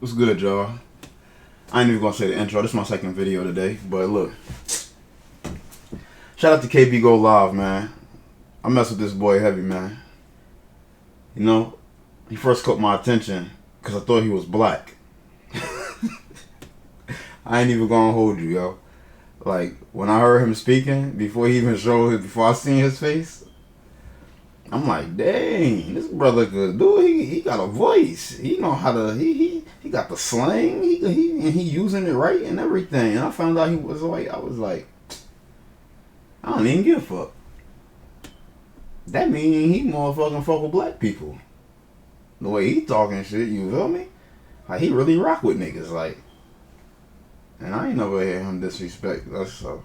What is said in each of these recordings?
What's good, y'all? I ain't even gonna say the intro. This is my second video today. But look, shout out to KB Go Live, man. I mess with this boy heavy, man. You know, he first caught my attention because I thought he was black. I ain't even gonna hold you, yo. Like, when I heard him speaking, before I seen his face, I'm like, dang, this brother good dude. He got a voice. He know how to. He got the slang. He using it right and everything. And I found out he was white. I was like, I don't even give a fuck. That mean he motherfucking fuck with black people. The way he talking shit, you feel me? Like, he really rock with niggas, like. And I ain't never hear him disrespect us. So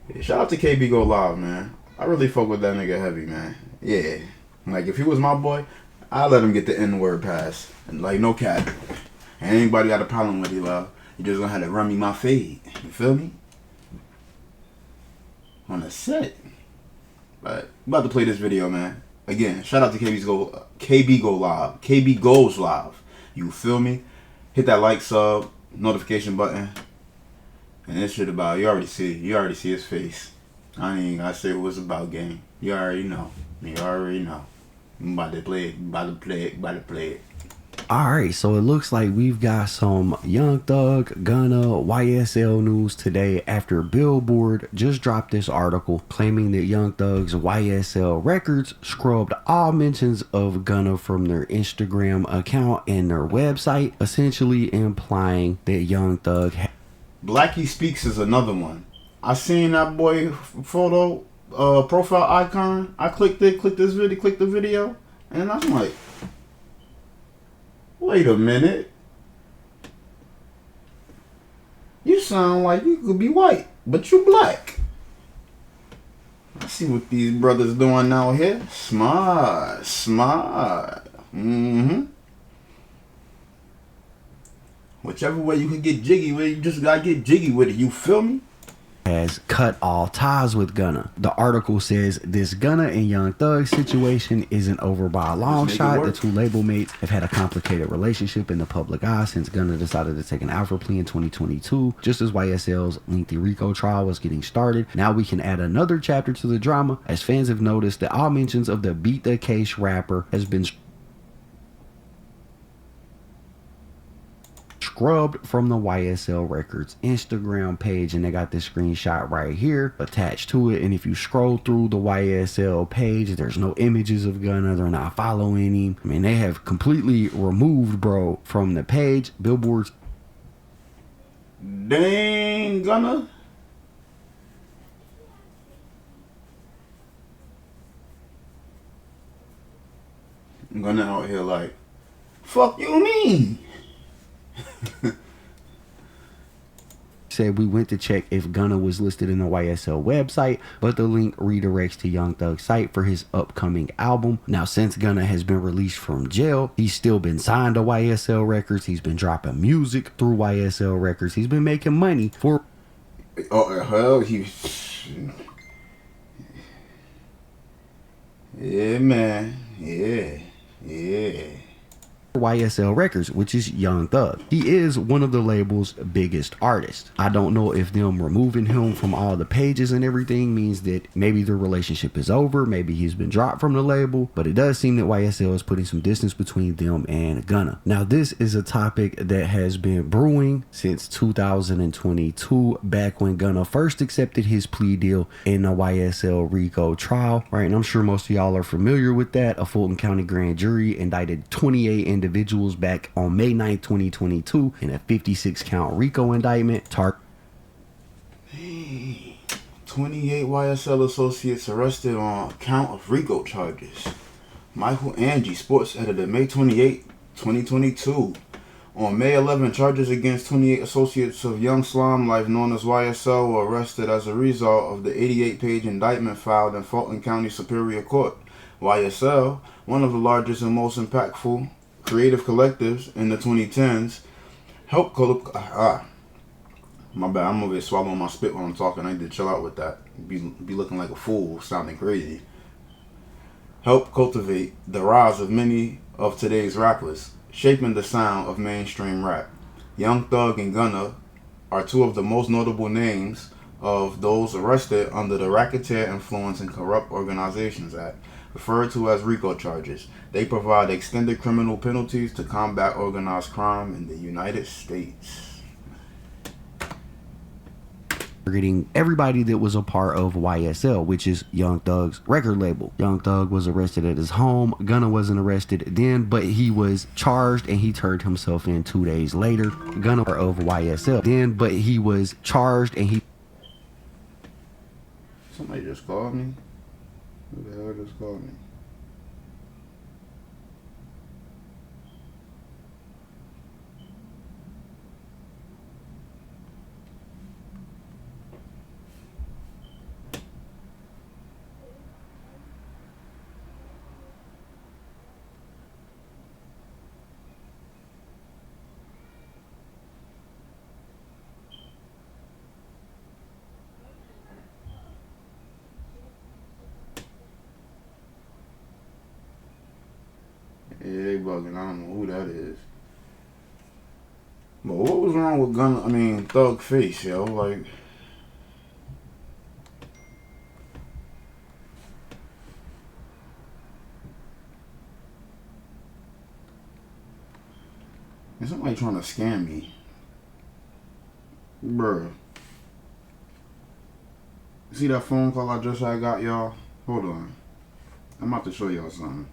yeah, shout out to KB Go Live, man. I really fuck with that nigga heavy, man. Yeah. Like, if he was my boy, I'd let him get the N-word pass. And, like, no cap. And anybody got a problem with it, love, you just gonna have to run me my fade. You feel me? On the set. But I'm about to play this video, man. Again, shout out to KB Go Live. KB Goes Live. You feel me? Hit that like, sub, notification button. And this shit about, you already see his face. I ain't gotta say what it's about, gang. You already know. I'm about to play it. Alright, so it looks like we've got some Young Thug, Gunna, YSL news today after Billboard just dropped this article claiming that Young Thug's YSL Records scrubbed all mentions of Gunna from their Instagram account and their website, essentially implying that Young Thug Blackie Speaks is another one. I seen that boy photo, profile icon. I clicked the video, and I'm like, wait a minute. You sound like you could be white, but you black. I see what these brothers doing out here. Smart. Whichever way you can get jiggy with it, you just gotta get jiggy with it. You feel me? has cut all ties with Gunna. The article says this Gunna and Young Thug situation isn't over by a long shot. The two label mates have had a complicated relationship in the public eye since Gunna decided to take an alpha plea in 2022, just as YSL's lengthy RICO trial was getting started. Now we can add another chapter to the drama, as fans have noticed that all mentions of the Beat the Case rapper has been scrubbed from the YSL Records Instagram page, and they got this screenshot right here attached to it. And if you scroll through the YSL page, there's no images of Gunna. They're not following him. I mean, they have completely removed bro from the page. Billboard's dang Gunna. Gunna out here like, fuck you mean? said we went to check if Gunna was listed in the YSL website, but the link redirects to Young Thug's site for his upcoming album. Now, since Gunna has been released from jail, he's still been signed to YSL Records. He's been dropping music through YSL Records. He's been making money for... Oh, hell, yeah, man. Yeah. YSL Records, which is Young Thug. He is one of the label's biggest artists. I don't know if them removing him from all the pages and everything means that maybe the relationship is over, maybe he's been dropped from the label, but it does seem that YSL is putting some distance between them and Gunna. Now, this is a topic that has been brewing since 2022, back when Gunna first accepted his plea deal in the YSL RICO trial, right? And I'm sure most of y'all are familiar with that. A Fulton County grand jury indicted 28 individuals back on May 9th, 2022 in a 56-count RICO indictment. 28 YSL associates arrested on account of RICO charges. Michael Angie, sports editor, May 28, 2022. On May 11, charges against 28 associates of Young Slime Life, known as YSL, were arrested as a result of the 88-page indictment filed in Fulton County Superior Court. YSL, one of the largest and most impactful creative collectives in the 2010s, helped my bad, I'm over here swallowing my spit when I'm talking. I need to chill out with that. Be looking like a fool, sounding crazy. Helped cultivate the rise of many of today's rappers, shaping the sound of mainstream rap. Young Thug and Gunna are two of the most notable names of those arrested under the Racketeer Influence and Corrupt Organizations Act, referred to as RICO charges. They provide extended criminal penalties to combat organized crime in the United States. Targeting everybody that was a part of YSL, which is Young Thug's record label. Young Thug was arrested at his home. Gunna wasn't arrested then, but he was charged and he turned himself in 2 days later. Gunna of YSL then, but he was charged and he... Somebody just called me? Who the hell just called me? Yeah, they bugging. I don't know who that is. But what was wrong with Thug Face, yo? Like, is somebody trying to scam me? Bruh. See that phone call I just got, y'all? Hold on. I'm about to show y'all something.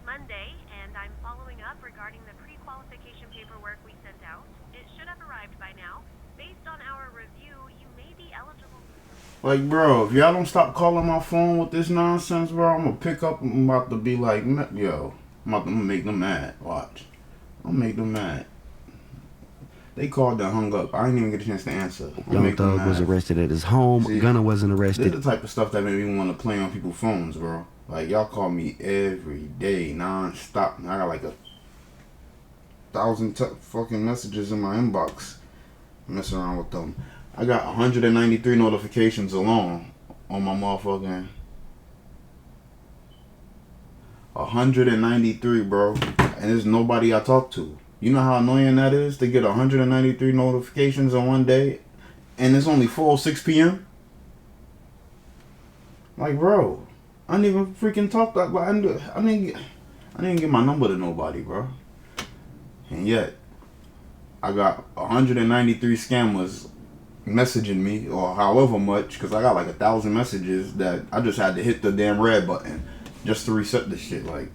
Monday, and I'm following up regarding the pre-qualification paperwork we sent out. It should have arrived by now. Based on our review, you may be eligible. Like, bro, if y'all don't stop calling my phone with this nonsense, bro, I'm gonna pick up and I'm about to be like, yo, I'm gonna make them mad. Watch. I'm gonna make them mad. They called and hung up. I didn't even get a chance to answer. Young Thug was arrested at his home. See, Gunna wasn't arrested. This is the type of stuff that made me want to play on people's phones, bro. Like, y'all call me every day, non-stop. I got like 1,000 fucking messages in my inbox. Mess around with them. I got 193 notifications alone on my motherfucking... 193, bro. And there's nobody I talk to. You know how annoying that is to get 193 notifications in one day? And it's only 4:06 p.m.? Like, bro... I didn't even freaking talk that. I didn't get my number to nobody, bro. And yet, I got 193 scammers messaging me, or however much, because I got like 1,000 messages that I just had to hit the damn red button just to reset this shit. Like,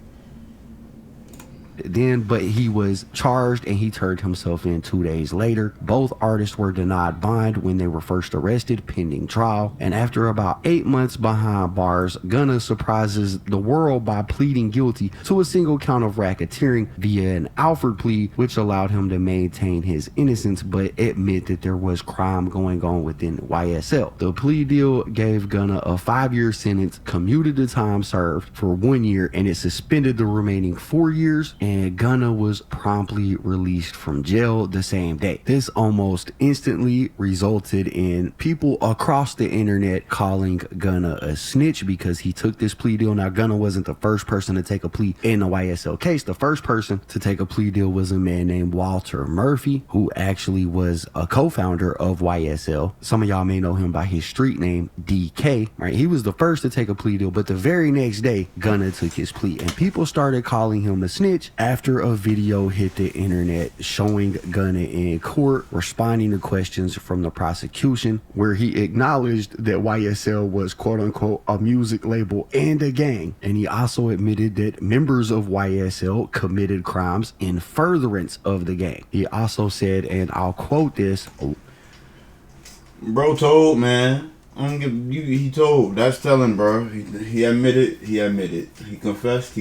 then, but he was charged and he turned himself in 2 days later. Both artists were denied bond when they were first arrested, pending trial. And after about 8 months behind bars, Gunna surprises the world by pleading guilty to a single count of racketeering via an Alford plea, which allowed him to maintain his innocence but admit that there was crime going on within YSL. The plea deal gave Gunna a 5-year sentence, commuted the time served for 1 year, and it suspended the remaining 4 years. And Gunna was promptly released from jail the same day. This almost instantly resulted in people across the internet calling Gunna a snitch because he took this plea deal. Now, Gunna wasn't the first person to take a plea in the YSL case. The first person to take a plea deal was a man named Walter Murphy, who actually was a co-founder of YSL. Some of y'all may know him by his street name, DK, right? He was the first to take a plea deal, but the very next day, Gunna took his plea, and people started calling him a snitch after a video hit the internet showing Gunna in court responding to questions from the prosecution, where he acknowledged that YSL was quote unquote a music label and a gang. And he also admitted that members of YSL committed crimes in furtherance of the gang. He also said, and I'll quote this. Bro told, man. He told. That's telling, bro. He admitted. He confessed.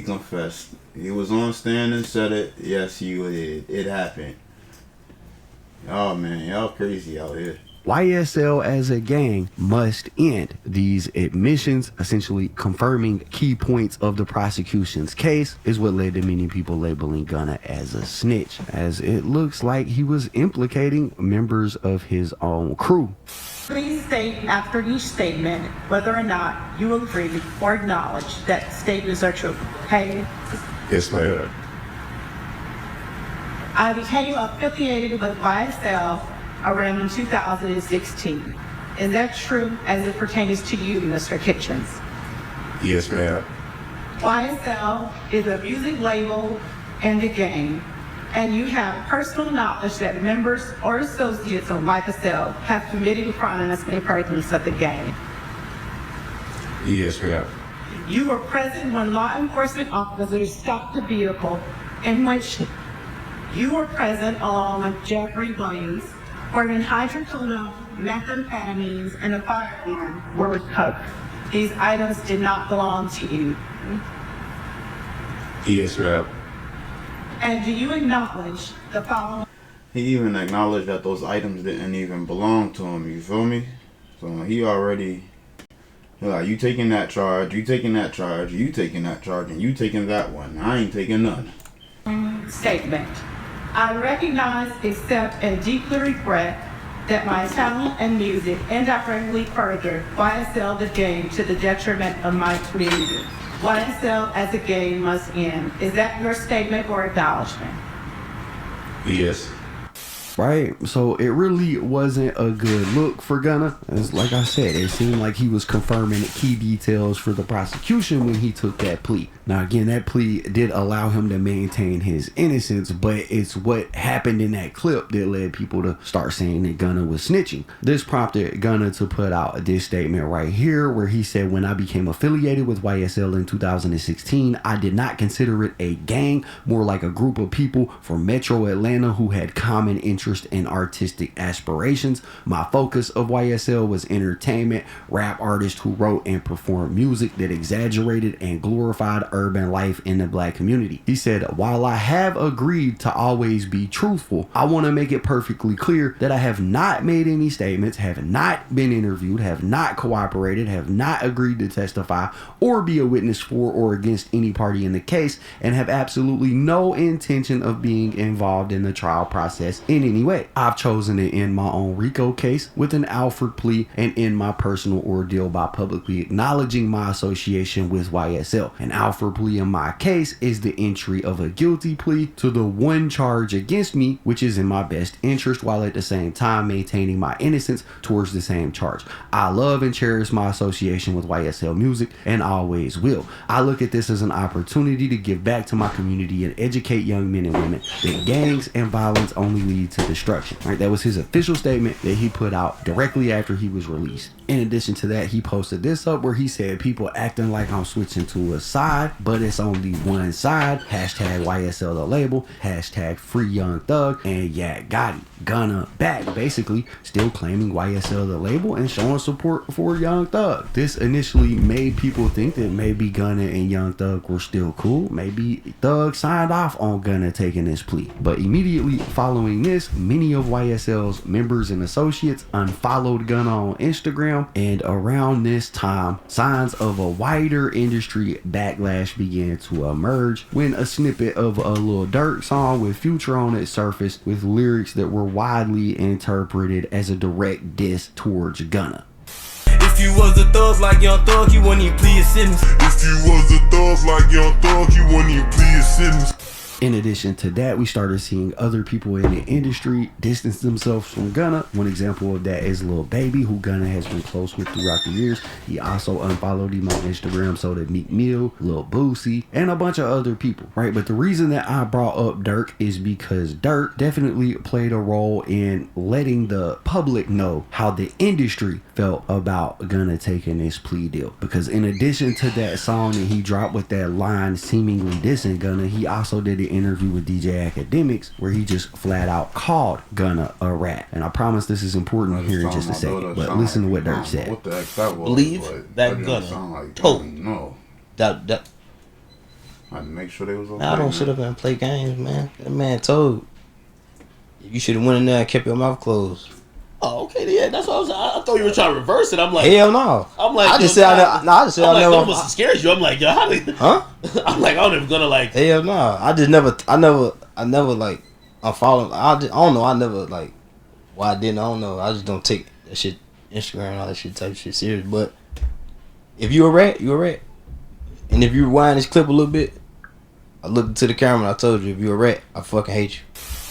He was on stand and said it. Yes, he did. It happened. Oh, man. Y'all crazy out here. YSL as a gang must end. These admissions, essentially confirming key points of the prosecution's case, is what led to many people labeling Gunna as a snitch, as it looks like he was implicating members of his own crew. Please state after each statement whether or not you agree or acknowledge that statements are true. Okay? Yes, ma'am. I became affiliated with YSL around 2016. Is that true as it pertains to you, Mr. Kitchens? Yes, ma'am. YSL is a music label and a gang, and you have personal knowledge that members or associates of YSL have committed crimes in furtherance of the gang. Yes, ma'am. You were present when law enforcement officers stopped the vehicle in which you were present along with Jeffrey Williams, wherein hydrocodone, methamphetamines, and a firearm were recovered. These items did not belong to you. Yes, ma'am. And do you acknowledge the following? He even acknowledged that those items didn't even belong to him. You feel me? So he already... Like, you taking that charge, you taking that charge, you taking that charge, and you taking that one. I ain't taking none. Statement. I recognize, accept, and deeply regret that my talent and music indirectly furthered YSL the gang to the detriment of my community. YSL as a gang must end. Is that your statement or acknowledgement? Yes. Right, so it really wasn't a good look for Gunna. As like I said, it seemed like he was confirming key details for the prosecution when he took that plea. Now again, that plea did allow him to maintain his innocence, but it's what happened in that clip that led people to start saying that Gunna was snitching. This prompted Gunna to put out this statement right here, where he said, "When I became affiliated with YSL in 2016, I did not consider it a gang, more like a group of people from Metro Atlanta who had common interest and artistic aspirations. My focus of YSL was entertainment, rap artists who wrote and performed music that exaggerated and glorified urban life in the black community." He said, "While I have agreed to always be truthful, I want to make it perfectly clear that I have not made any statements, have not been interviewed, have not cooperated, have not agreed to testify or be a witness for or against any party in the case, and have absolutely no intention of being involved in the trial process in any way. I've chosen to end my own RICO case with an Alford plea and end my personal ordeal by publicly acknowledging my association with YSL. An Alford plea in my case is the entry of a guilty plea to the one charge against me, which is in my best interest, while at the same time maintaining my innocence towards the same charge. I love and cherish my association with YSL Music and always will. I look at this as an opportunity to give back to my community and educate young men and women that gangs and violence only lead to destruction." Right? That was his official statement that he put out directly after he was released. In addition to that, he posted this up where he said, "People acting like I'm switching to a side, but it's only one side. Hashtag YSL the label. Hashtag free Young Thug. And yeah, got it. Gunna back." Basically, still claiming YSL the label and showing support for Young Thug. This initially made people think that maybe Gunna and Young Thug were still cool. Maybe Thug signed off on Gunna taking this plea. But immediately following this, many of YSL's members and associates unfollowed Gunna on Instagram, and around this time, signs of a wider industry backlash began to emerge when a snippet of a Lil Durk song with Future on it surfaced with lyrics that were widely interpreted as a direct diss towards Gunna. If you was a thug like Young Thug, you wouldn't even plead a sentence. If you was a thug like Young Thug, you wouldn't even plead a sentence. In addition to that, we started seeing other people in the industry distance themselves from Gunna. One example of that is Lil Baby, who Gunna has been close with throughout the years. He also unfollowed him on Instagram, so did Meek Mill, Lil Boosie, and a bunch of other people, right? But the reason that I brought up Dirk is because Dirk definitely played a role in letting the public know how the industry felt about Gunna taking this plea deal. Because in addition to that song that he dropped with that line seemingly dissing Gunna, he also did an interview with DJ Academics where he just flat out called Gunna a rat. And I promise this is important here in just a second, but listen to what Dirk said. What the heck that was? Believe that Gunna. Like told. No. That I had to make sure they was okay. I don't sit up and play games, man. That man told. You should have went in there and kept your mouth closed. Oh, okay, yeah, that's what I was. I thought you were trying to reverse it. I'm like, hell no. I'm like, I just said I just said I never. Almost scares you. I'm like, yo, how did? Huh? I'm like, I'm never gonna like. Hell no. I never like. I'm following. I don't know. I never like. Why I didn't? I don't know. I just don't take that shit, Instagram and all that shit type shit serious. But if you a rat, you a rat. And if you rewind this clip a little bit, I looked into the camera and I told you, if you a rat, I fucking hate you.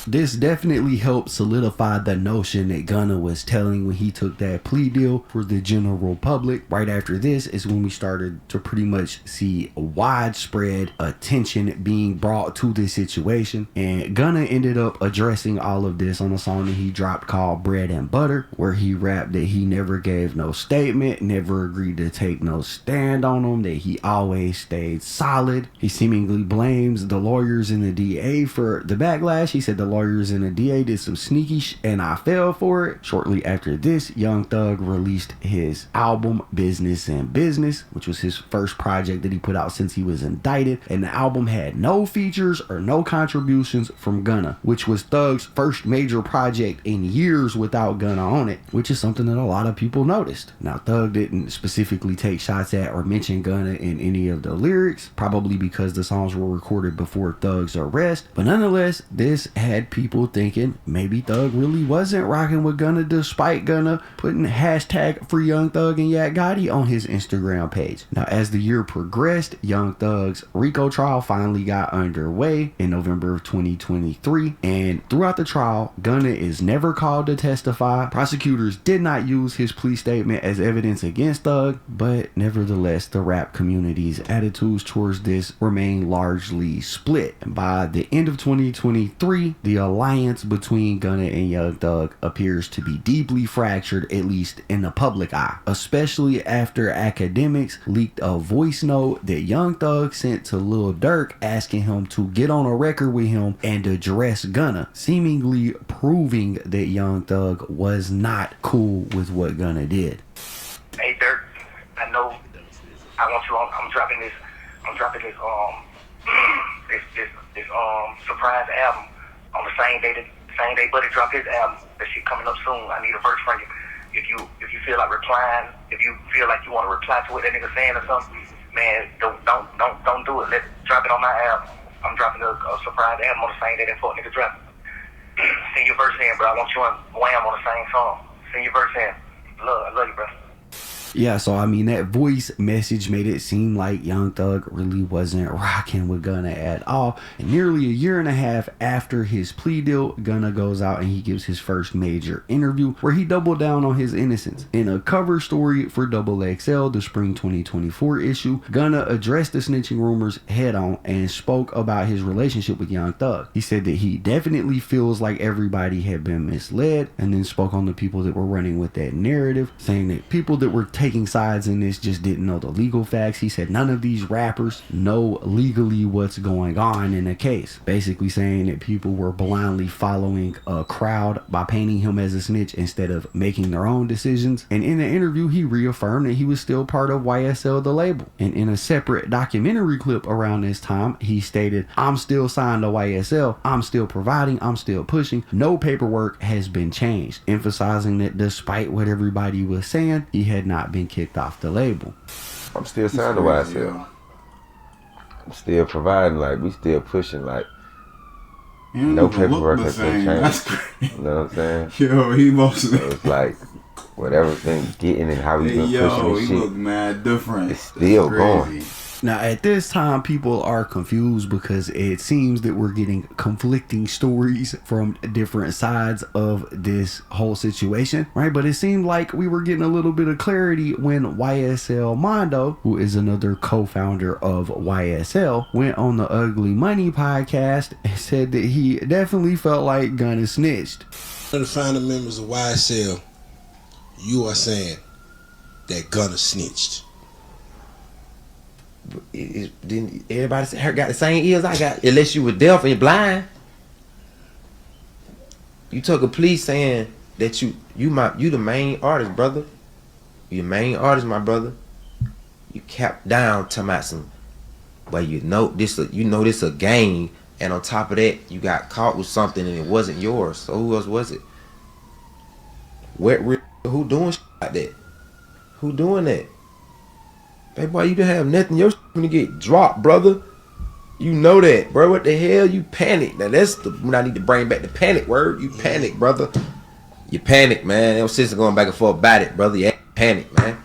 This definitely helped solidify the notion that Gunna was telling when he took that plea deal for the general public. Right after this is when we started to pretty much see widespread attention being brought to this situation. And Gunna ended up addressing all of this on a song that he dropped called Bread and Butter, where he rapped that he never gave no statement, never agreed to take no stand on them, that he always stayed solid. He seemingly blames the lawyers and the DA for the backlash. He said the lawyers and the DA did some sneaky and I fell for it. Shortly after this, Young Thug released his album Business and Business, which was his first project that he put out since he was indicted, and the album had no features or no contributions from Gunna, which was Thug's first major project in years without Gunna on it, which is something that a lot of people noticed. Now, Thug didn't specifically take shots at or mention Gunna in any of the lyrics, probably because the songs were recorded before Thug's arrest, but nonetheless, this had people thinking maybe Thug really wasn't rocking with Gunna, despite Gunna putting hashtag Free Young Thug and Yak Gotti on his Instagram page. Now, as the year progressed, Young Thug's RICO trial finally got underway in November of 2023, and throughout the trial, Gunna is never called to testify. Prosecutors did not use his plea statement as evidence against Thug, but nevertheless, the rap community's attitudes towards this remain largely split. And by the end of 2023, the alliance between Gunna and Young Thug appears to be deeply fractured, at least in the public eye, especially after Academics leaked a voice note that Young Thug sent to Lil Durk asking him to get on a record with him and address Gunna, seemingly proving that Young Thug was not cool with what Gunna did. Hey Dirk, I know I want you on. I'm dropping this this surprise album on the same day Buddy dropped his album. That shit coming up soon. I need a verse from you. If you feel like replying, if you feel like you want to reply to what that nigga saying or something, man, don't do it. Let's drop it on my album. I'm dropping a surprise album on the same day that fuck nigga dropped. Send your verse in, bro. I want you and Wham on the same song. Send your verse in. I love you, bro. Yeah, so I mean, that voice message made it seem like Young Thug really wasn't rocking with Gunna at all. And nearly a year and a half after his plea deal, Gunna goes out and he gives his first major interview where he doubled down on his innocence. In a cover story for XXL, the spring 2024 issue, Gunna addressed the snitching rumors head on and spoke about his relationship with Young Thug. He said that he definitely feels like everybody had been misled, and then spoke on the people that were running with that narrative, saying that people that were taking sides in this just didn't know the legal facts. He said none of these rappers know legally what's going on in the case, basically saying that people were blindly following a crowd by painting him as a snitch instead of making their own decisions. And in the interview, he reaffirmed that he was still part of YSL, the label. And in a separate documentary clip around this time, he stated, "I'm still signed to YSL, I'm still providing, I'm still pushing, no paperwork has been changed," emphasizing that despite what everybody was saying, he had not been kicked off the label. I'm still signed to YSL. I'm still providing, like, we still pushing, like, no paperwork has been changed. You know what I'm saying? Yo, he mostly. So it's like, whatever's been getting and how we been pushing this he shit, look mad different. it's still going. Now, at this time, people are confused because it seems that we're getting conflicting stories from different sides of this whole situation, right? But it seemed like we were getting a little bit of clarity when YSL Mondo, who is another co-founder of YSL, went on the Ugly Money podcast and said that he definitely felt like Gunna snitched. One of the founding members of YSL, you are saying that Gunna snitched. Didn't everybody got the same ears I got? Unless you were deaf and blind. You took a plea saying that you the main artist, brother. You main artist, my brother. You capped down to my some. But you know this a game, and on top of that, you got caught with something and it wasn't yours. So who else was it? Who doing shit like that? Who doing that? Hey boy, you didn't have nothing. Your shit gonna get dropped, brother. You know that, bro. What the hell? You panic. Now that's when I need to bring back the panic word. You panic, brother. You panic, man. Your sister going back and forth about it, brother. You panic, man.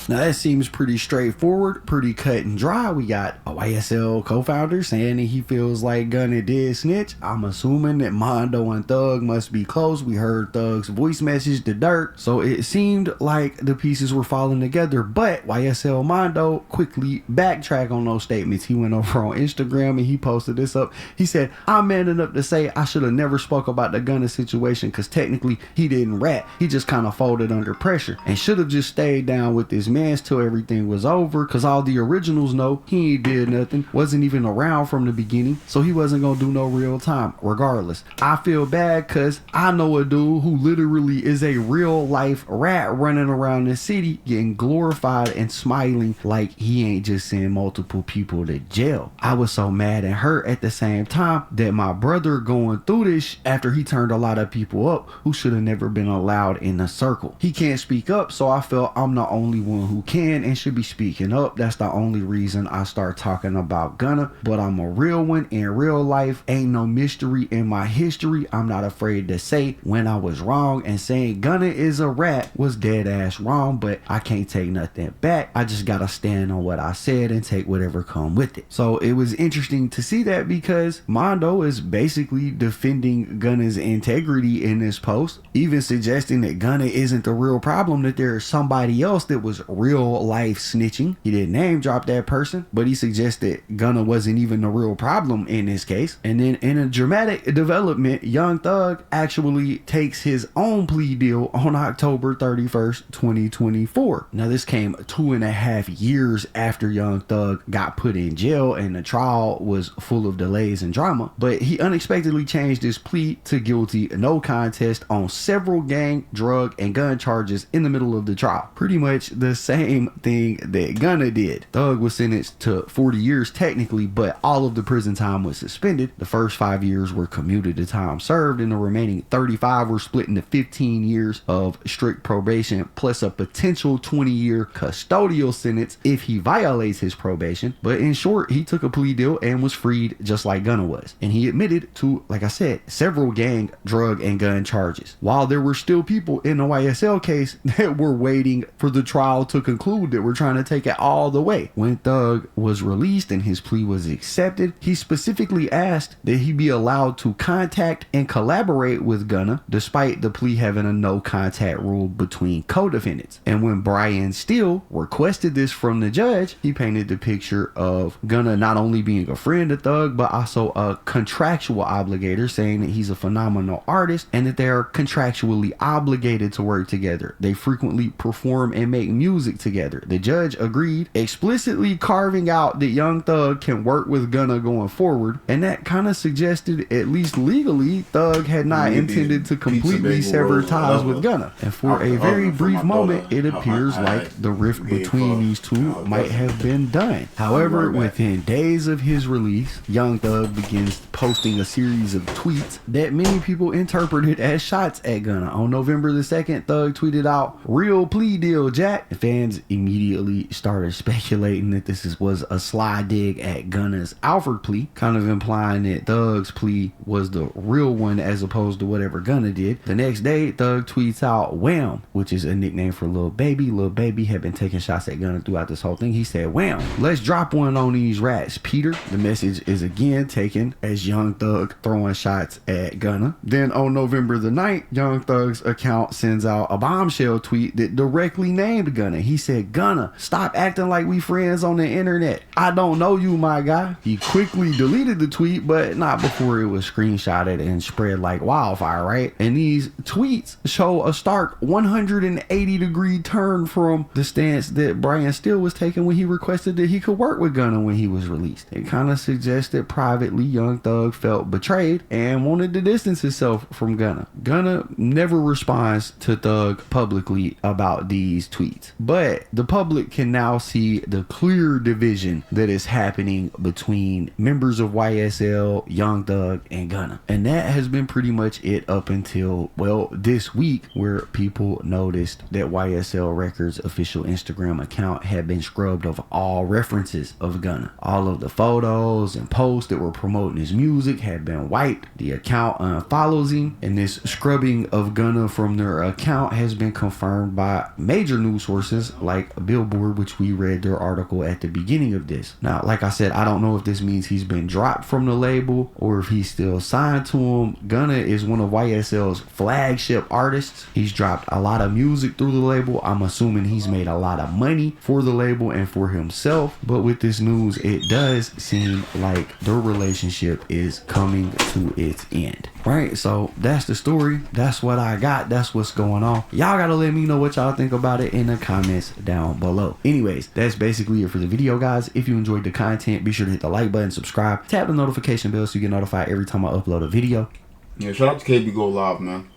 Now that seems pretty straightforward, pretty cut and dry. We got a YSL co-founder saying that he feels like Gunna did snitch. I'm assuming that Mondo and Thug must be close. We heard Thug's voice message to Dirt, so it seemed like the pieces were falling together. But YSL Mondo quickly backtracked on those statements. He went over on Instagram and he posted this up. He said, "I'm man enough to say I should have never spoke about the Gunna situation because technically he didn't rat. He just kind of folded under pressure and should have just stayed down with this man till everything was over, because all the originals know he ain't did nothing, wasn't even around from the beginning, so he wasn't gonna do no real time regardless. I feel bad because I know a dude who literally is a real life rat running around the city getting glorified and smiling like he ain't just sent multiple people to jail. I was so mad and hurt at the same time that my brother going through this after he turned a lot of people up who should have never been allowed in the circle. He can't speak up, so I felt I'm the only one who can and should be speaking up. That's the only reason I start talking about Gunna, but I'm a real one in real life. Ain't no mystery in my history. I'm not afraid to say when I was wrong, and saying Gunna is a rat was dead ass wrong, but I can't take nothing back. I just gotta stand on what I said and take whatever come with it." So it was interesting to see that because Mondo is basically defending Gunna's integrity in this post, even suggesting that Gunna isn't the real problem, that there's somebody else that was real life snitching. He didn't name drop that person, but he suggested Gunna wasn't even the real problem in this case. And then in a dramatic development, Young Thug actually takes his own plea deal on October 31st, 2024. Now this came 2.5 years after Young Thug got put in jail and the trial was full of delays and drama, but he unexpectedly changed his plea to guilty, no contest on several gang, drug, and gun charges in the middle of the trial. Pretty much the same thing that Gunna did. Thug was sentenced to 40 years technically, but all of the prison time was suspended. The first 5 years were commuted to time served, and the remaining 35 were split into 15 years of strict probation plus a potential 20-year custodial sentence if he violates his probation. But in short, he took a plea deal and was freed just like Gunna was. And he admitted to, like I said, several gang, drug, and gun charges. While there were still people in the YSL case that were waiting for the trial to conclude, that were trying to take it all the way. When Thug was released and his plea was accepted, he specifically asked that he be allowed to contact and collaborate with Gunna, despite the plea having a no contact rule between co-defendants. And when Brian Steele requested this from the judge, he painted the picture of Gunna not only being a friend of Thug, but also a contractual obligator, saying that he's a phenomenal artist and that they are contractually obligated to work together. They frequently perform and make music together. The judge agreed, explicitly carving out that Young Thug can work with Gunna going forward, and that kind of suggested, at least legally, Thug had not intended to completely sever ties with Gunna. And for a very brief moment, it appears like the rift between these two might have been done. However, within days of his release, Young Thug begins posting a series of tweets that many people interpreted as shots at Gunna. On November the 2nd, Thug tweeted out, "Real plea deal, Jack. If Fans immediately started speculating that this was a sly dig at Gunna's Alfred plea, kind of implying that Thug's plea was the real one as opposed to whatever Gunna did. The next day, Thug tweets out Wham, which is a nickname for Lil Baby. Lil Baby had been taking shots at Gunna throughout this whole thing. He said, Wham, let's drop one on these rats, Peter. The message is again taken as Young Thug throwing shots at Gunna. Then on November the 9th, Young Thug's account sends out a bombshell tweet that directly named Gunna. He said, Gunna, stop acting like we friends on the internet. I don't know you, my guy. He quickly deleted the tweet, but not before it was screenshotted and spread like wildfire, right? And these tweets show a stark 180-degree turn from the stance that Brian Steele was taking when he requested that he could work with Gunna when he was released. It kind of suggests that privately Young Thug felt betrayed and wanted to distance himself from Gunna. Gunna never responds to Thug publicly about these tweets, but the public can now see the clear division that is happening between members of YSL, Young Thug, and Gunna. And that has been pretty much it up until, well, this week, where people noticed that YSL Records' official Instagram account had been scrubbed of all references of Gunna. All of the photos and posts that were promoting his music had been wiped. The account unfollows him, and this scrubbing of Gunna from their account has been confirmed by major news sources like Billboard, which we read their article at the beginning of this. Now, like I said, I don't know if this means he's been dropped from the label or if he's still signed to him. Gunna is one of YSL's flagship artists. He's dropped a lot of music through the label. I'm assuming he's made a lot of money for the label and for himself. But with this news, it does seem like their relationship is coming to its end. Right? So that's the story. That's what I got. That's what's going on. Y'all gotta let me know what y'all think about it in the comments down below. Anyways, that's basically it for the video, guys. If you enjoyed the content, be sure to hit the like button, subscribe, tap the notification bell so you get notified every time I upload a video. Yeah, shout out to KB Go Live, man.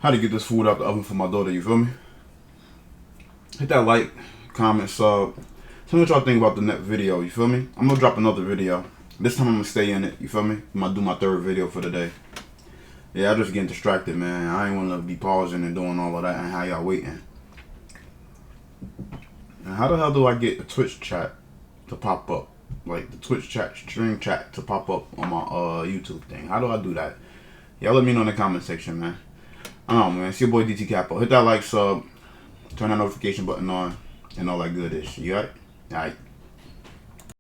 How to get this food out the oven for my daughter, you feel me? Hit that like, comment, sub. Tell me what y'all think about the next video, you feel me? I'm gonna drop another video. This time I'm gonna stay in it, you feel me? I'm gonna do my third video for the day. Yeah, I'm just getting distracted, man. I ain't wanna be pausing and doing all of that and how y'all waiting. And how the hell do I get the Twitch chat to pop up? Like the Twitch chat, stream chat to pop up on my YouTube thing. How do I do that? Y'all let me know in the comment section, man. I don't know, man. It's your boy DT Capo. Hit that like, sub, turn that notification button on, and all that good ish. You alright? Alright.